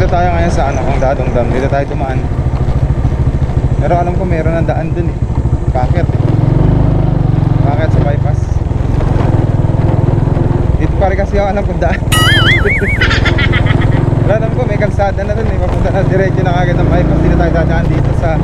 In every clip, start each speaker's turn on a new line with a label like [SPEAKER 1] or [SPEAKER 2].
[SPEAKER 1] Tayo ngayon sa kung Dadong Dam. Dito tayo dumaan. Pero alam ko meron ng daan dun eh. Bakit eh? Bakit sa bypass? Dito pa rin kasi ako alam kung daan. Alam ko may kalsada na dun eh. Papunta na diretso na kagad ng bypass. Dito tayo dadaan dito sa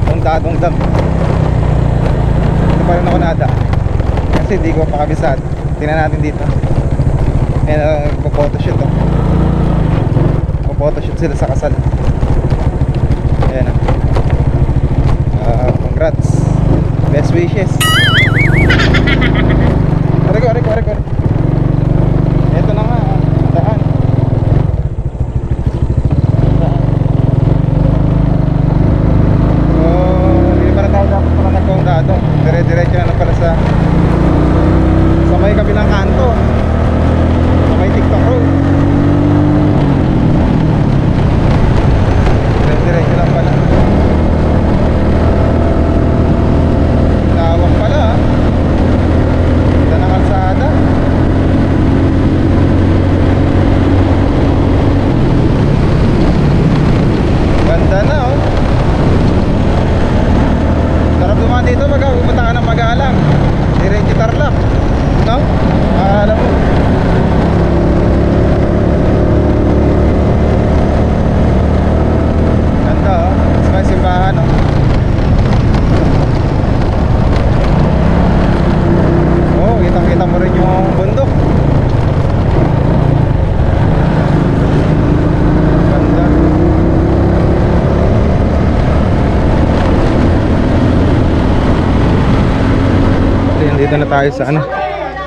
[SPEAKER 1] kung Dadong Dam. Dito pa rin ako nada. Kasi hindi ko pa kabisado. Tingnan natin dito. Ayan, photoshoot oh. Photoshoot sila sa kasal. Ayan congrats. Best wishes. Aray ko. Ito na nga daan. So hindi pa na tayo dapat pala nagkong dado. Dire-diretso na pala sa may kabilang kanto, sa may TikTok road. Diretso lang pala. Tawag pala ito na kalsada. Ganda na oh. Sarap dumaan dito pag pupunta ka ng Magalang. Diretso Tarlac, no? Alam mo may simbahan oh. Oh, kitang-kita mo rin yung bundok. Ganda. Dito na tayo sa ano?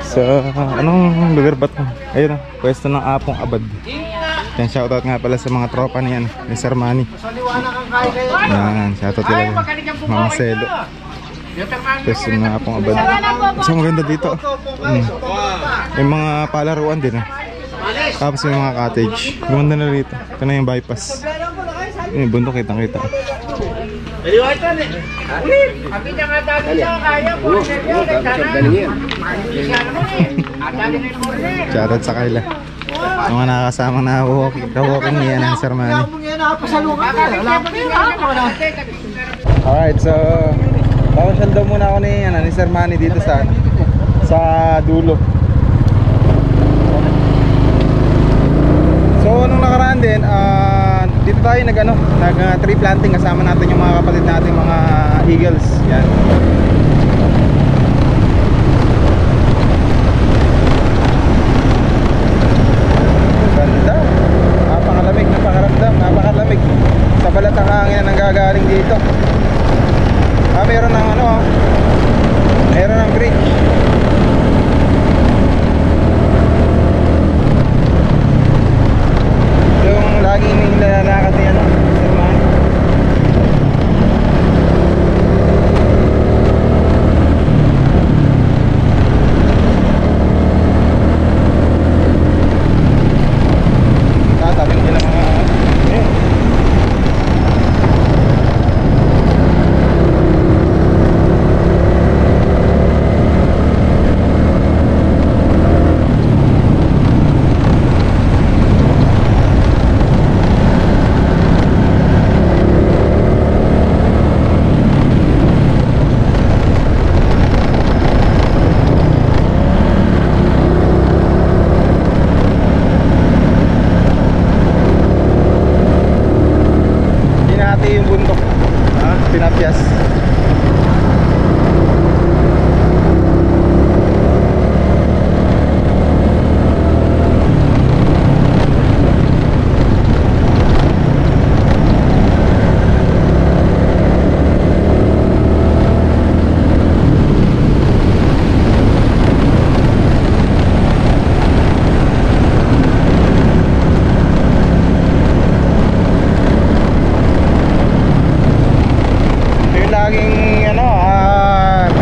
[SPEAKER 1] Sa anong lugar ba 'to? Ayun oh, pwesto ng Apong Abad. Yan, shoutout nga pala sa mga tropa niyan, ni Sir Manny. Yan, shoutout nila Mama Celo. Pwesto ng Apong Abad. Kasi maganda dito. May mga palaruan din Tapos may mga cottage. Gumanda na rito. Ito na yung bypass. Yung bundok kitang-kita. Shoutout sa kaila. Mga nakakasama na walking niya ng Sir Manny. Alright, so papasyal daw muna ako ni Sir Manny dito sa dulo. So nung nakaraan din, dito tayo nag tree planting kasama natin yung mga kapatid natin, mga eagles. Yan. Ganda. Napakalamig na pakiramdam. malaki yung bundok. Pinapyas.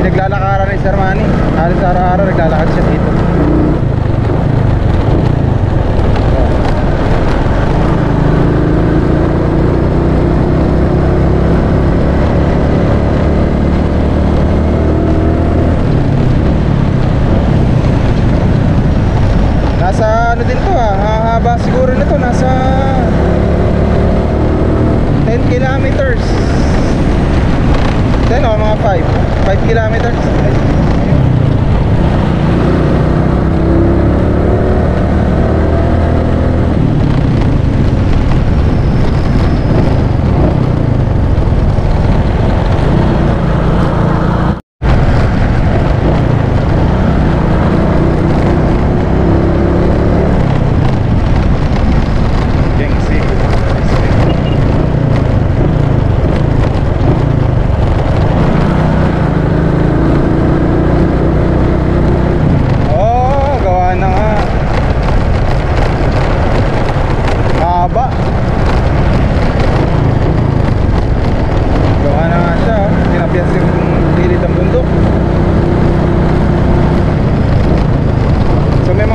[SPEAKER 1] Pinaglalakaran ni Sir Manny. Halos araw-araw naglalakad siya dito. Nasa ano din to haba siguro nito, nasa 10 kilometers. Then mga 5 kilometers.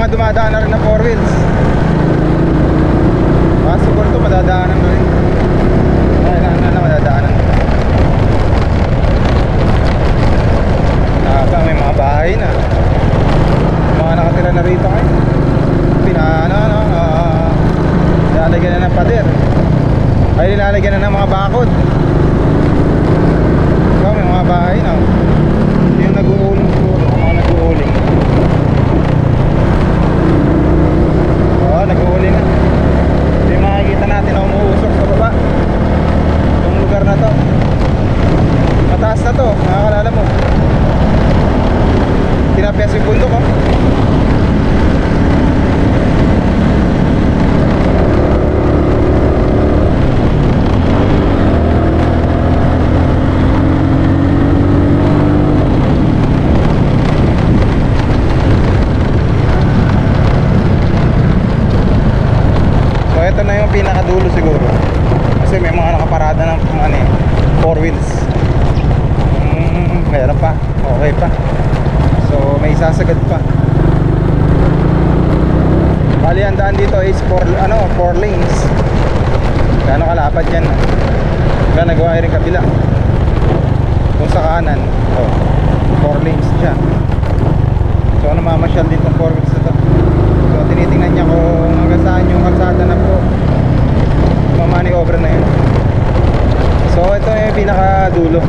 [SPEAKER 1] Dumadaan na rin na 4 wheels. Siguro ito madadaanan na rin. Ay, madadaanan. May mga bahay na. Mga nakatira na rito kayo. Nilalagyan na ng pader. Ay, nilalagyan na ng mga bakod. May mga bahay na. Yung nag-uuling siguro. Mga nag-uuling. Nag-uuli na. Ito yung makikita natin na umuusok sa baba. Itong lugar na to mataas na to, nakakalala mo. Tinapyas yung bundok ito na yung pinakadulo siguro. Kasi may mga nakaparada ng 4 wheels. Meron pa. Okay pa. So may isasagad pa. Bali ang daan dito is 4 lanes. Kano kalapad yan. Kaya nagawa rin kabila. Kung sa kanan 4 lanes siya. So namamasyal din tong 4 wheels na to. So tinitingnan niya kung hanggang saan yung kalsada na po mamaniobra na yun. So ito yung pinakadulo.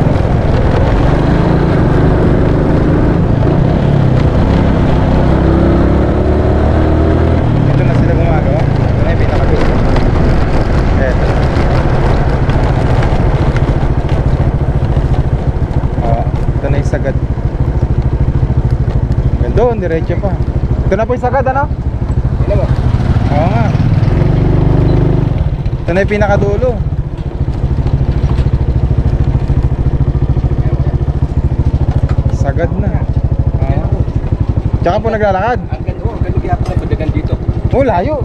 [SPEAKER 1] Ito na sila gumagawa. Ito na yung pinakadulo. Ito na yung sagad. Doon, diretso pa. Ito na po yung sagad, ano? Ano ba? Oo nga. Ito na yung pinakadulo. Sagad na. Tsaka po naglalakad.
[SPEAKER 2] Ang ganda kaya po na padagan dito.
[SPEAKER 1] Oh, layo.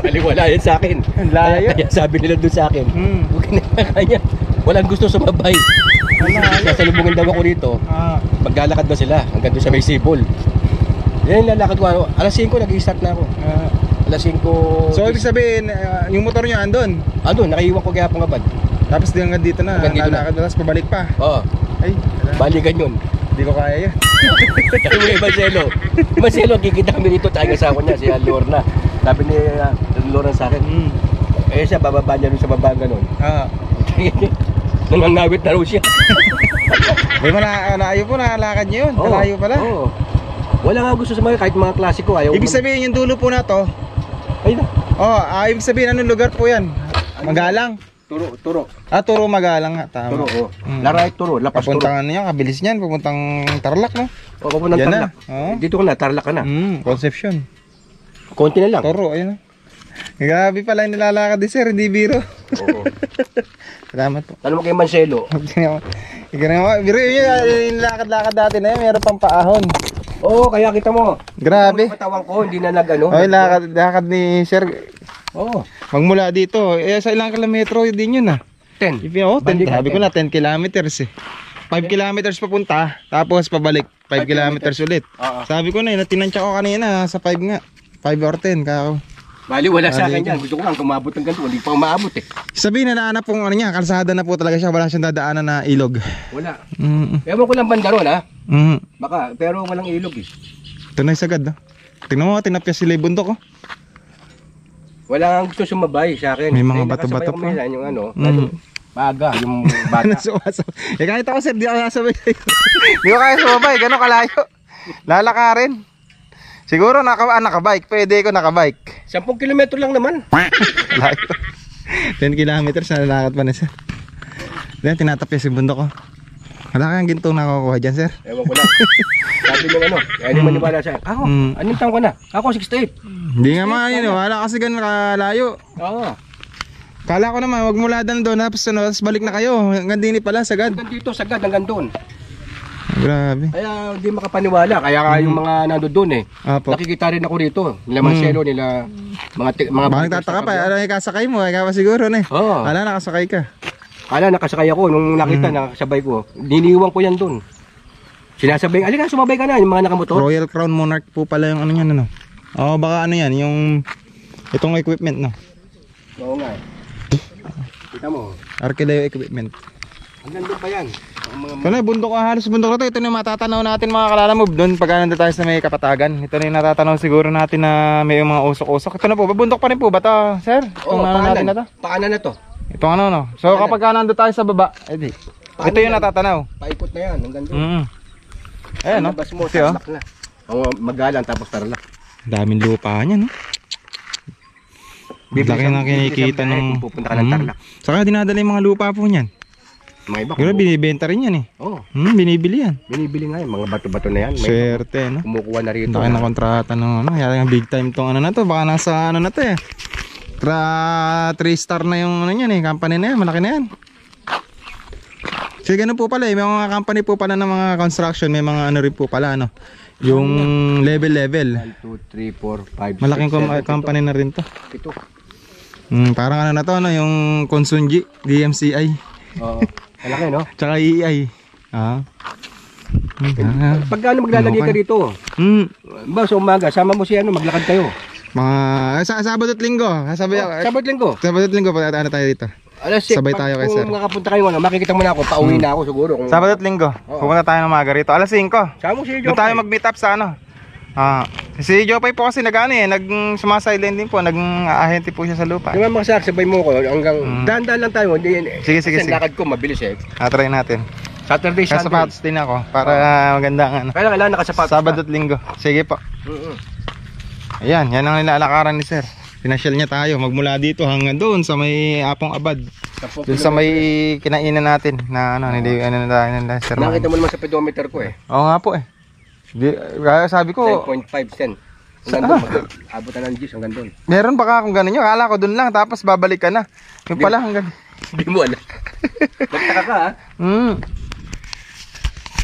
[SPEAKER 2] Baliwala yan sa akin.
[SPEAKER 1] Layo.
[SPEAKER 2] Kaya sabi nila doon sa akin, huwag na kanya. Walang gusto sumabay. Sasalubungin daw ako rito. Maglalakad ba sila hanggang doon sa may sibol. Yan yung lalakad ko. Alas 5 nag-i-start na ako. Alas 5.
[SPEAKER 1] So ibig sabihin, yung motor nyo andun?
[SPEAKER 2] Andun, nakaiwan ko kaya pangabad.
[SPEAKER 1] Tapos di hanggang dito na, lalakad na, tapos pabalik pa?
[SPEAKER 2] Oo.
[SPEAKER 1] Ay,
[SPEAKER 2] balikan yun.
[SPEAKER 1] Hindi ko kaya yan.
[SPEAKER 2] Sabi mo kay Marcelo. Marcelo, kikita kami rito. Tayo asawa niya, si Lorna. Sabi ni Lorna sa akin, eh siya, bababa niya rin sa baba ganun. Nangangawit na raw siya.
[SPEAKER 1] May malayo po, nakalakad niyo yun. Malayo pala.
[SPEAKER 2] Oo. Wala nga gusto sa mga, kahit mga klasiko ayaw.
[SPEAKER 1] Ibig sabihin yung dulo po na to.
[SPEAKER 2] Ayun na.
[SPEAKER 1] Ibig sabihin anong lugar po yan? Magalang.
[SPEAKER 2] Turo.
[SPEAKER 1] Turo Magalang nga, tama.
[SPEAKER 2] Turo, oh. Laray Turo, Lapas Turo.
[SPEAKER 1] Papuntang ano yan, kabilis niyan, papuntang Tarlac, no?
[SPEAKER 2] O, papuntang
[SPEAKER 1] Yan
[SPEAKER 2] Tarlac. Dito ka na, Tarlac ka na.
[SPEAKER 1] Concepcion.
[SPEAKER 2] Konti na lang.
[SPEAKER 1] Turo, ayun. Grabe pala yung nilalakad ni sir, hindi biro.
[SPEAKER 2] Oo.
[SPEAKER 1] Salamat po.
[SPEAKER 2] Tanong mo kay Marcelo.
[SPEAKER 1] Biro yung nilakad-lakad dati na yun, meron pang paahon.
[SPEAKER 2] Oo, kaya kita mo.
[SPEAKER 1] Grabe.
[SPEAKER 2] Katawan ko, hindi na nag-ano.
[SPEAKER 1] Ay, lakad ni sir.
[SPEAKER 2] Oo.
[SPEAKER 1] Magmula dito, sa ilang kilometro din yun
[SPEAKER 2] 10.
[SPEAKER 1] 10, sabi ko na 10 kilometers 5 kilometers papunta, tapos pabalik 5 kilometers ulit. Sabi ko na, tinansya ko kanina sa 5 nga. 5 or 10 kako.
[SPEAKER 2] Bali, wala sa akin yan. Gusto ko lang kumabot ng ganito. Hindi pa umaabot
[SPEAKER 1] Sabihin na pong ano niya, kalsada na po talaga siya. Wala siyang dadaanan na ilog.
[SPEAKER 2] Wala. Ewan ko lang banda ron Baka, pero walang ilog
[SPEAKER 1] Ito na yung sagad Tingnan mo, tinapya sila yung bundok
[SPEAKER 2] Wala ang gusto sumabay sa akin.
[SPEAKER 1] May mga bato-bato pa.
[SPEAKER 2] Yung ano, baga, yung bata.
[SPEAKER 1] Kahit ako sir, di ako nasabay sa'yo. Di ko kaya sumabay, gano'ng kalayo. Lalakarin. Siguro nakabike, pwede ko nakabike.
[SPEAKER 2] 10 kilometro lang naman.
[SPEAKER 1] Layo. 10 kilometers na lalakad pa na sir. Then tinatapya si bundok Wala kayang gintong nakukuha dyan sir?
[SPEAKER 2] Ewan ko lang. Sabi nyo ano, kaya hindi maniwala siya. Ako, anong taon ka na? Ako 68.
[SPEAKER 1] Hindi nga wala kasi ganun kalayo.
[SPEAKER 2] Oo.
[SPEAKER 1] Kala ko naman, wag mula doon tapos balik na kayo. Hanggang din pala, sagad.
[SPEAKER 2] Hanggang dito, sagad, hanggang doon.
[SPEAKER 1] Grabe.
[SPEAKER 2] Kaya hindi makapaniwala. Kaya nga yung mga nando doon
[SPEAKER 1] Apo.
[SPEAKER 2] Nakikita rin ako rito. Nila Marcelo, nila mga
[SPEAKER 1] Baka nagtataka pa, ano yung kasakay mo? Ikaw pa siguro na
[SPEAKER 2] Oo.
[SPEAKER 1] Ala, nakasakay ka.
[SPEAKER 2] Ala, nakasakay ako nung nakita, nakasabay ko. Diniwan ko yan doon. Sinasabay, alika, sumabay ka na, yung mga nakamotor.
[SPEAKER 1] Royal Crown Monarch po pala yung ano yan, ano? Oo, baka ano yan, yung itong equipment, no?
[SPEAKER 2] Oo nga. Kita mo.
[SPEAKER 1] Arkeleo equipment.
[SPEAKER 2] Hanggang doon pa yan.
[SPEAKER 1] Ito na, bundok halos bundok na to. Ito na yung matatanaw natin mga kalalamob. Doon pag nandun tayo sa may Kapatagan. Ito na yung natatanaw siguro natin na may mga usok-usok. Ito na po, bundok pa rin po ba to, sir?
[SPEAKER 2] Oo,
[SPEAKER 1] natin na to?
[SPEAKER 2] Paanan na to.
[SPEAKER 1] Ito ano, no? So kapag nandun tayo sa baba, edi. Ito yung natatanaw.
[SPEAKER 2] Paikot na yan, hanggang doon.
[SPEAKER 1] Ayan, no?
[SPEAKER 2] Labas mo, Tarlac na. O, Magalang tapos Tarlac.
[SPEAKER 1] Daming lupa niya, no? Laki na kinikita ng
[SPEAKER 2] pupunta ka ng Tarlac.
[SPEAKER 1] Saka dinadala yung mga lupa po niyan.
[SPEAKER 2] Mga iba.
[SPEAKER 1] Pero binibenta rin yan
[SPEAKER 2] Oo.
[SPEAKER 1] Binibili yan.
[SPEAKER 2] Binibili nga yan, mga bato-bato na yan. May
[SPEAKER 1] Swerte, no?
[SPEAKER 2] kumukuha na rito.
[SPEAKER 1] Laki na kontrata ng ano. Yata yung big time tong ano na to. Baka nasa ano na to 3 star na yung ano yan company na yan. Malaki na yan. Kasi ganun po pala may mga company po pala ng mga construction. May mga ano rin po pala yung level.
[SPEAKER 2] 1, 2, 3, 4, 5, 6,
[SPEAKER 1] Malaking
[SPEAKER 2] 7,
[SPEAKER 1] company na rin to.
[SPEAKER 2] Ito.
[SPEAKER 1] Parang ano na to, yung Konsunji, DMCI.
[SPEAKER 2] Oo. Malaki, no?
[SPEAKER 1] Tsaka EI.
[SPEAKER 2] Pagka maglalagay ka dito, ba sa umaga, sama mo si maglakad kayo.
[SPEAKER 1] Mga Sabado at Linggo. Sabado at Linggo pa tayo dito. Sabay tayo kay sir.
[SPEAKER 2] Kung makapunta kayo, makikita mo na ako, pauwi na ako siguro.
[SPEAKER 1] Sabado at Linggo. Pupunta tayo ng umaga rito. Alas 5.
[SPEAKER 2] Sama mo si Jopay.
[SPEAKER 1] Doon tayo mag-meet up sa si Jopay po kasi sumasilent din po, nag-ahente po siya sa lupa.
[SPEAKER 2] Yung mga sabay mo ko hanggang dahan-dahan lang tayo.
[SPEAKER 1] Sige.
[SPEAKER 2] Lakad ko mabilis
[SPEAKER 1] Try natin.
[SPEAKER 2] Saturday, Sunday.
[SPEAKER 1] Sapatos din ako para maganda
[SPEAKER 2] Kailangan nakasapatos.
[SPEAKER 1] Sabado at Linggo. Sige po. Ayan, yan ang nilalakaran ni sir. Pinasyal niya tayo magmula dito hanggang doon sa may Apong Abad. Doon sa may kinainan natin na na sir.
[SPEAKER 2] Nakita mo naman sa pedometer ko
[SPEAKER 1] Oo nga po Kaya sabi ko
[SPEAKER 2] 10.5 cent. Abutan ng G's hanggang doon.
[SPEAKER 1] Meron baka kung gano'n yun. Akala ko doon lang tapos babalik ka na. Yung pala hanggang
[SPEAKER 2] Hindi mo alam. Nagtaka ka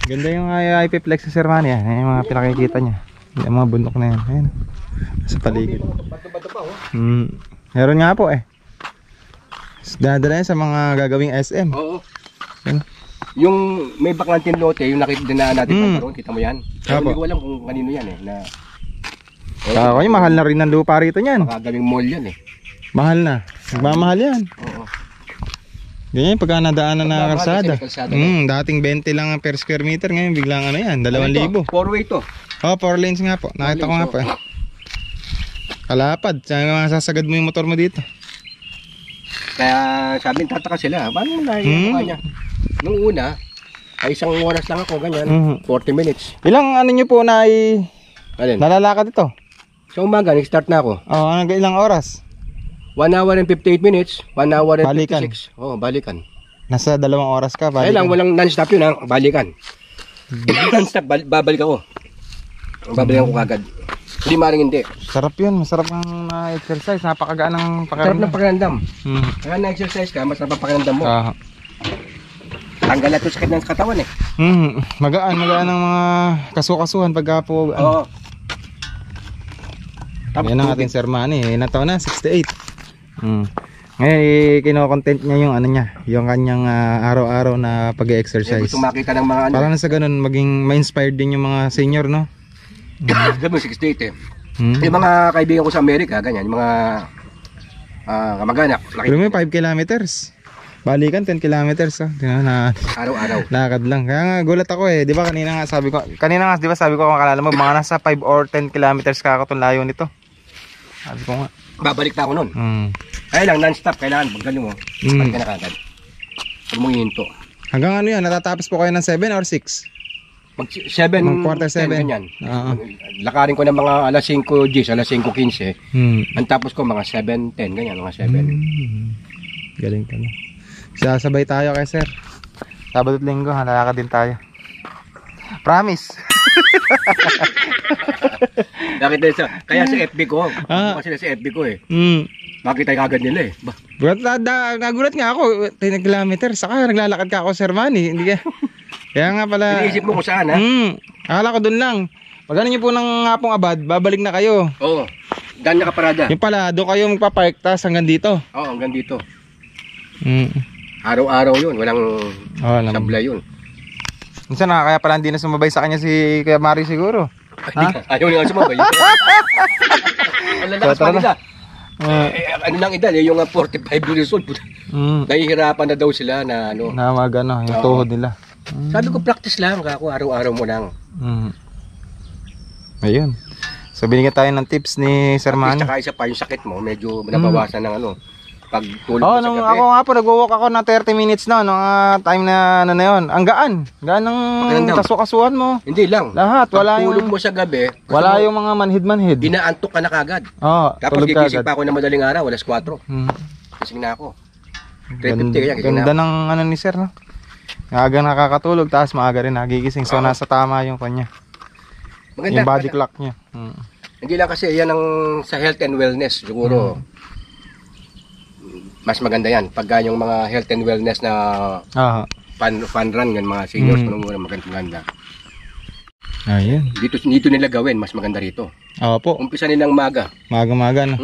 [SPEAKER 1] Ganda yung IP Flex sa Sir Manny yung mga pinakikita niya. Yung mga bundok na yan. Ayan. Sa paligid.
[SPEAKER 2] Bato-bato pa
[SPEAKER 1] Meron nga po Dadala yan sa mga gagawing SM.
[SPEAKER 2] Oo. Yung may bakanting lote, yung nakita natin pa kita mo yan. Pero hindi ko alam kung kanino yan
[SPEAKER 1] Ako yung mahal na rin ng lupa rito niyan.
[SPEAKER 2] Makagawing mall yan
[SPEAKER 1] Mahal na. Nagmamahal yan.
[SPEAKER 2] Oo.
[SPEAKER 1] Ganyan pagka nadaanan na kalsada. Dating 20 lang per square meter, ngayon biglang yan, 2,000.
[SPEAKER 2] 4-way to.
[SPEAKER 1] 4 lanes nga po. Nakita ko nga po Kalapad, sasagad mo yung motor mo dito.
[SPEAKER 2] Kaya sabi tataka sila, paano mo nakikita niya? Nung una, ay 1 oras lang ako ganyan, 40 minutes.
[SPEAKER 1] Ilang nyo po
[SPEAKER 2] Alin?
[SPEAKER 1] nalalakad ito?
[SPEAKER 2] Sa umaga, nag-start na ako.
[SPEAKER 1] Ilang oras?
[SPEAKER 2] 1 hour and 58 minutes, 1 hour and
[SPEAKER 1] Balikan.
[SPEAKER 2] 56. Oo, balikan.
[SPEAKER 1] Nasa 2 oras ka,
[SPEAKER 2] Ay lang,
[SPEAKER 1] balikan.
[SPEAKER 2] walang non-stop yun ha, balikan. Non-stop, babalik ako. Babalik ako kagad. Hindi maring hindi.
[SPEAKER 1] Sarap yun, masarap ang exercise, napakagaan ng
[SPEAKER 2] Sarap
[SPEAKER 1] pakiramdam.
[SPEAKER 2] ng pakiramdam.
[SPEAKER 1] Mm.
[SPEAKER 2] Kaya na-exercise ka, mas sarap ang pakiramdam mo.
[SPEAKER 1] Ah.
[SPEAKER 2] Tanggal na ito sakit ng katawan eh.
[SPEAKER 1] Magaan ng mga kasukasuhan pagka po.
[SPEAKER 2] Oo.
[SPEAKER 1] Yan ang ating Sir Manny, ilang taon na, 68. Ngayon, kino-content niya yung ano niya, yung kanyang araw-araw na
[SPEAKER 2] Eh,
[SPEAKER 1] pag-exercise.
[SPEAKER 2] gusto makita ng mga ano.
[SPEAKER 1] Para na sa ganun, maging ma-inspired din yung mga senior, no?
[SPEAKER 2] Gano'n 68 eh. Yung mga kaibigan ko sa Amerika, ganyan, yung mga kamag-anak,
[SPEAKER 1] Pero may 5 kilometers. Balikan 10 kilometers, oh. Na
[SPEAKER 2] araw-araw.
[SPEAKER 1] lakad lang. Kaya nga gulat ako eh. 'Di ba kanina nga sabi ko, 'di ba sabi ko makalala mo mga nasa 5 or 10 kilometers ka ako tong layo nito. Sabi ko nga.
[SPEAKER 2] Babalik na ako nun. Kaya lang, non-stop, kailangan, paggaling mo, balik ka na kagad. Huwag mong ihinto.
[SPEAKER 1] Hanggang ano 'yan? Natatapos po kayo ng 7 or 6?
[SPEAKER 2] Mag 7,
[SPEAKER 1] Mag quarter 7.
[SPEAKER 2] ganyan.
[SPEAKER 1] Oo.
[SPEAKER 2] Lakarin ko ng mga alas 5 Gs, alas 5:15.
[SPEAKER 1] Hmm.
[SPEAKER 2] Ang tapos ko mga 7:10, ganyan, mga 7.
[SPEAKER 1] Galing ka na. Sasabay tayo kay Sir. Sabado at Linggo, lalakad din tayo. Promise.
[SPEAKER 2] Bakit din sa, kaya sa FB ko, kasi sa FB ko eh. Makita yung kagad nila eh.
[SPEAKER 1] Nagulat nga ako, 10 kilometers. Saka naglalakad ka ako, Sir Manny. Hindi ka. Kaya nga pala.
[SPEAKER 2] Iniisip mo kung saan ha?
[SPEAKER 1] Akala ko dun lang. Pag ano nyo po ng Hapong Abad, babalik na kayo.
[SPEAKER 2] Oo. Daan na kaparada.
[SPEAKER 1] Yung pala, doon kayo magpapark, tas hanggang dito.
[SPEAKER 2] Oo, hanggang dito. Araw-araw yun, walang sablay yun.
[SPEAKER 1] Minsan kaya pala hindi na sumabay sa kanya si Kuya Mari siguro.
[SPEAKER 2] Ayaw nga sumabay. Ang lalakas pa nila. Ano lang edad, yung 45 years old. Nahihirapan na daw sila na ano.
[SPEAKER 1] Na magano, yung tuhod nila.
[SPEAKER 2] Sabi ko, practice lang ako, araw-araw mo lang.
[SPEAKER 1] Ayun. So binigyan tayo ng tips ni Sir Manny.
[SPEAKER 2] Saka isa pa yung sakit mo, medyo nabawasan ng ano. Pag tulog mo sa
[SPEAKER 1] nung
[SPEAKER 2] gabi.
[SPEAKER 1] ako nga po, nag-walk ako ng 30 minutes na, nung time na ano na yun. Ang gaan. Gaan ng kasukasuhan mo.
[SPEAKER 2] Hindi lang.
[SPEAKER 1] Lahat. Wala
[SPEAKER 2] Pag tulog
[SPEAKER 1] yung,
[SPEAKER 2] mo sa gabi,
[SPEAKER 1] wala yung mga manhid-manhid.
[SPEAKER 2] inaantok ka na kagad. Tapos
[SPEAKER 1] tulog ka
[SPEAKER 2] gigising
[SPEAKER 1] agad.
[SPEAKER 2] pa ako na madaling araw, alas 4. Gising na ako. 3:50 kaya gising na
[SPEAKER 1] Ganda
[SPEAKER 2] ako.
[SPEAKER 1] ng ano ni Sir, no? Maaga nakakatulog, tapos maaga rin nagigising. So nasa tama yung kanya.
[SPEAKER 2] Maganda.
[SPEAKER 1] Yung body clock niya.
[SPEAKER 2] Hindi lang kasi yan ang sa health and wellness siguro. Mas maganda yan. Pagka yung mga health and wellness na fun run, yung mga seniors, maganda.
[SPEAKER 1] Ayun.
[SPEAKER 2] Dito nila gawin, mas maganda rito.
[SPEAKER 1] Opo.
[SPEAKER 2] Umpisa nilang maga.
[SPEAKER 1] Maga-maga, no?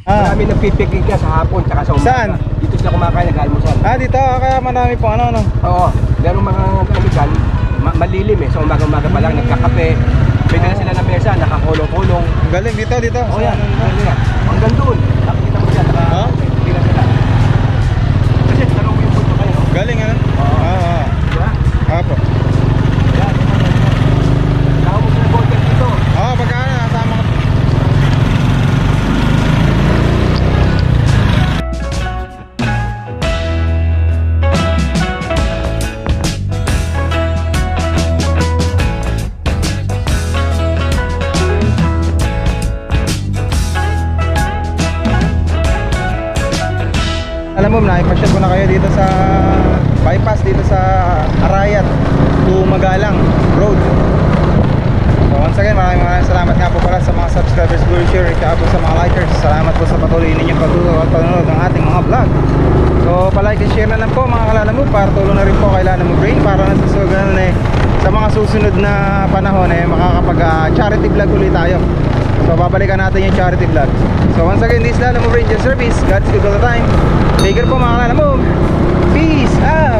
[SPEAKER 2] Marami nagpipiknik na sa hapon, tsaka sa umaga.
[SPEAKER 1] Saan?
[SPEAKER 2] Dito sila kumakain, nag-almusal.
[SPEAKER 1] Dito, kaya marami po ano.
[SPEAKER 2] Oo. Meron mga kamigan, malilim eh. Sa umaga-umaga pa lang, nagkakape. May dala sila ng mesa, nakakulong-kulong.
[SPEAKER 1] Galing dito.
[SPEAKER 2] Oo yan. Hanggang doon. Nakikita mo siya, nakakapila sila. Kasi tarong yung punto kayo.
[SPEAKER 1] Galing, ano? Oo.
[SPEAKER 2] Diba?
[SPEAKER 1] Apo.
[SPEAKER 2] Yan. Tawag mo sila ballpen dito.
[SPEAKER 1] Pagka nasama ka. Alam mo, naipasyal ko na kayo dito sa bypass, dito sa Arayat to Magalang Road. So once again, maraming salamat nga po pala sa mga subscribers, guru share, at po sa mga likers. Salamat po sa patuloy ninyong pagtutuloy ng ating mga vlog. So palike and share na lang po mga kalala mo, para tulong na rin po kay Lana Mo Brain, para na sa mga susunod na panahon makakapag charity vlog ulit tayo. So babalikan natin yung charity vlog. So once again, this is Lana Mo Brain, your service. God's good all the time. Take care po mga kalala mo. Peace out!